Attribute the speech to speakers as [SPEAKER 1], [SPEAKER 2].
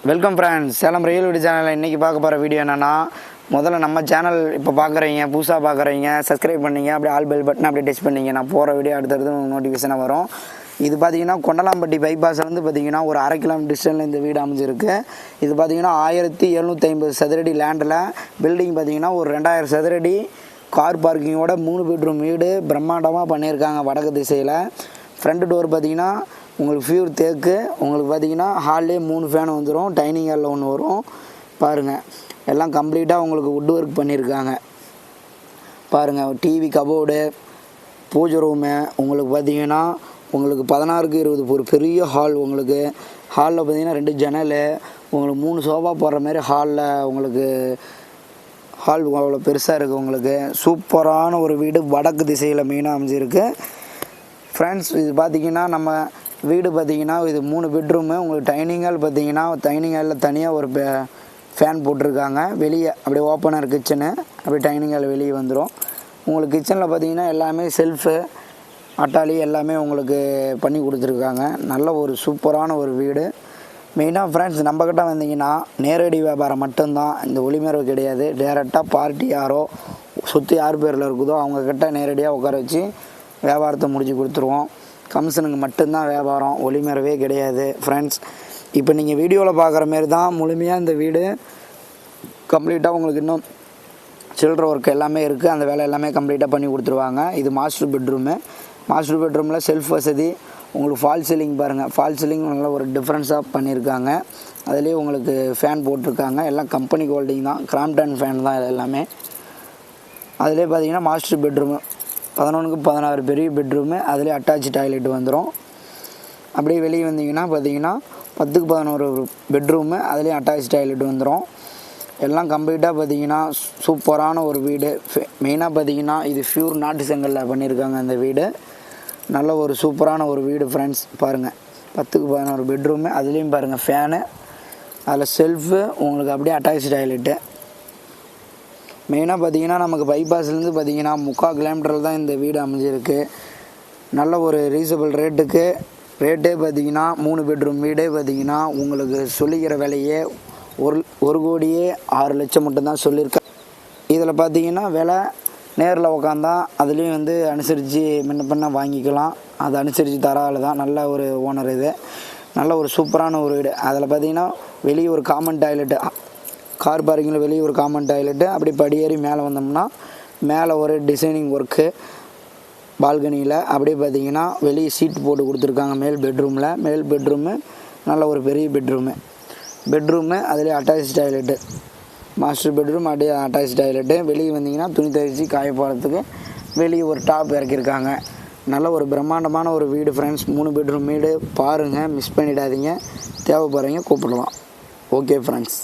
[SPEAKER 1] Welcome friends, Salem real வீடு சேனலில் இன்றைக்கி பார்க்க போகிற வீடியோ என்னென்னா, முதல்ல நம்ம சேனல் இப்போ பார்க்குறீங்க, புதுசாக பார்க்குறீங்க, சப்ஸ்கிரைப் பண்ணிங்க, அப்படியே ஆல் பெல் பட்டன் அப்படியே டச் பண்ணிங்க. நான் போகிற வீடியோ அடுத்தடுத்து நோட்டிஃபிகேஷனாக வரும். இது பார்த்தீங்கன்னா கொண்டலாம்பட்டி பைபாஸ்லேருந்து பார்த்தீங்கன்னா ஒரு 1/2 கிலோமீட்டர் டிஸ்டன்ஸில் இந்த வீடு அமைஞ்சிருக்கு. இது பார்த்தீங்கன்னா 1750 சதுரடி லேண்டில் பில்டிங் பார்த்தீங்கன்னா ஒரு 2000 சதுரடி கார் பார்க்கிங்கோட 3 பெட்ரூம் வீடு பிரம்மாண்டமாக பண்ணியிருக்காங்க. வடக்கு திசையில் ஃப்ரண்ட் டோர் பார்த்தீங்கன்னா உங்களுக்கு ஃபியூர் தேக்கு. உங்களுக்கு பார்த்தீங்கன்னா ஹால்லே 3 ஃபேன் வந்துடும், டைனிங் ஹாலில் 1 வரும். பாருங்கள், எல்லாம் கம்ப்ளீட்டாக உங்களுக்கு வுட் ஒர்க் பண்ணியிருக்காங்க. பாருங்கள், டிவி கபோர்டு, பூஜை ரூமு. உங்களுக்கு பார்த்தீங்கன்னா உங்களுக்கு 16க்கு 20 ஒரு பெரிய ஹால். உங்களுக்கு ஹாலில் பார்த்தீங்கன்னா 2 ஜன்னல், உங்களுக்கு 3 சோஃபா போடுற மாதிரி ஹாலில் உங்களுக்கு ஹால் அவ்வளோ பெருசாக இருக்குது. உங்களுக்கு சூப்பரான ஒரு வீடு வடக்கு திசையில் மெயினாக அமைஞ்சிருக்கு ஃப்ரெண்ட்ஸ். இது பார்த்திங்கன்னா நம்ம வீடு பார்த்திங்கன்னா இது 3 பெட்ரூமு. உங்களுக்கு டைனிங் ஹால் பார்த்திங்கன்னா டைனிங் ஹாலில் தனியாக ஒரு ஃபேன் போட்டிருக்காங்க. வெளியே அப்படியே ஓப்பனாக கிச்சனு, அப்படியே டைனிங் ஹால் வெளியே வந்துடும். உங்களுக்கு கிச்சனில் பார்த்திங்கன்னா எல்லாமே செல்ஃபு, அட்டாளி எல்லாமே உங்களுக்கு பண்ணி கொடுத்துருக்காங்க. நல்ல ஒரு சூப்பரான ஒரு வீடு. மெயினாக ஃப்ரெண்ட்ஸ், நம்மக்கிட்ட வந்தீங்கன்னா நேரடி வியாபாரம் மட்டும்தான், இந்த ஒளிமறைவு கிடையாது. டேரெக்டாக பார்ட்டி யாரோ சொத்து யார் பேரில் இருக்குதோ அவங்கக்கிட்ட நேரடியாக உட்கார வச்சு வியாபாரத்தை முடிச்சு கொடுத்துருவோம். கமிஷனுக்கு மட்டும்தான் வியாபாரம், ஒளிமறைவே கிடையாது ஃப்ரெண்ட்ஸ். இப்போ நீங்கள் வீடியோவில் பார்க்குற மாரி தான் முழுமையாக இந்த வீடு கம்ப்ளீட்டாக உங்களுக்கு இன்னும் சில்ட்ர ஒர்க் எல்லாமே இருக்குது. அந்த வேலை எல்லாமே கம்ப்ளீட்டாக பண்ணி கொடுத்துருவாங்க. இது மாஸ்டர் பெட்ரூமு. மாஸ்டர் பெட்ரூமில் செல்ஃப் வசதி. உங்களுக்கு ஃபால் சீலிங் பாருங்கள், ஃபால் சீலிங் நல்ல ஒரு டிஃப்ரென்ஸாக பண்ணியிருக்காங்க. அதுலேயே உங்களுக்கு ஃபேன் போட்டிருக்காங்க. எல்லாம் கம்பெனி ஹோல்டிங் தான், கிராம்ப்டன் ஃபேன் தான் இது எல்லாமே. அதுலேயே பார்த்தீங்கன்னா மாஸ்டர் பெட்ரூமு 11க்கு 16 பெரிய பெட்ரூமு, அதிலே அட்டாச் டாய்லெட் வந்துடும். அப்படியே வெளியே வந்தீங்கன்னா பார்த்தீங்கன்னா 10க்கு 11 பெட்ரூமு, அதிலே அட்டாச் டாய்லெட் வந்துடும். எல்லாம் கம்ப்ளீட்டாக பார்த்தீங்கன்னா சூப்பரான ஒரு வீடு. மெயினாக பார்த்தீங்கன்னா இது ஃபியூர் நாட்டு செங்கலில் பண்ணியிருக்காங்க இந்த வீடு. நல்ல ஒரு சூப்பரான ஒரு வீடு ஃப்ரெண்ட்ஸ். பாருங்கள், 10க்கு 11 பெட்ரூமு, அதுலேயும் பாருங்கள் ஃபேனு, அதில் செல்ஃபு, உங்களுக்கு அப்படியே அட்டாச் டாய்லெட்டு. மெயினாக பார்த்தீங்கன்னா நமக்கு பைபாஸ்லேருந்து பார்த்தீங்கன்னா 3/4 கிலோமீட்டரில் தான் இந்த வீடு அமைஞ்சிருக்கு. நல்ல ஒரு ரீசனபிள் ரேட்டே பார்த்தீங்கன்னா 3 பெட்ரூம் வீடே பார்த்தீங்கன்னா உங்களுக்கு சொல்லிக்கிற விலையே 1,06,00,000 மட்டும்தான் சொல்லியிருக்கேன். இதில் பார்த்தீங்கன்னா விலை நேரில் உக்காந்தா அதுலேயும் அனுசரித்து முன்ன வாங்கிக்கலாம். அதை அனுசரித்து தர ஆள் தான், நல்ல ஒரு ஓனர். இது நல்ல ஒரு சூப்பரான ஒரு வீடு. அதில் பார்த்தீங்கன்னா வெளியே ஒரு காமன் டாய்லெட்டு, கார் பார்க்கிங்கில் வெளியே ஒரு காமன் டாய்லெட்டு. அப்படி படியேறி மேலே வந்தோம்னா மேலே ஒரு டிசைனிங் ஒர்க்கு பால்கனியில். அப்படியே பார்த்தீங்கன்னா வெளியே சீட் போட்டு கொடுத்துருக்காங்க மேல் பெட்ரூமு நல்ல ஒரு பெரிய பெட்ரூமு, அதிலே அட்டாச் டாய்லெட்டு. மாஸ்டர் பெட்ரூம் அப்படியே அட்டாச் டாய்லெட்டு. வெளியே வந்தீங்கன்னா துணி துவைச்சி காய போகிறதுக்கு வெளியே ஒரு டாப் இறக்கியிருக்காங்க. நல்ல ஒரு பிரம்மாண்டமான ஒரு வீடு ஃப்ரெண்ட்ஸ். 3 பெட்ரூம் வீடு. பாருங்கள், மிஸ் பண்ணிடாதீங்க. தேவைப்படுறீங்க கூப்பிடலாம். Okay friends.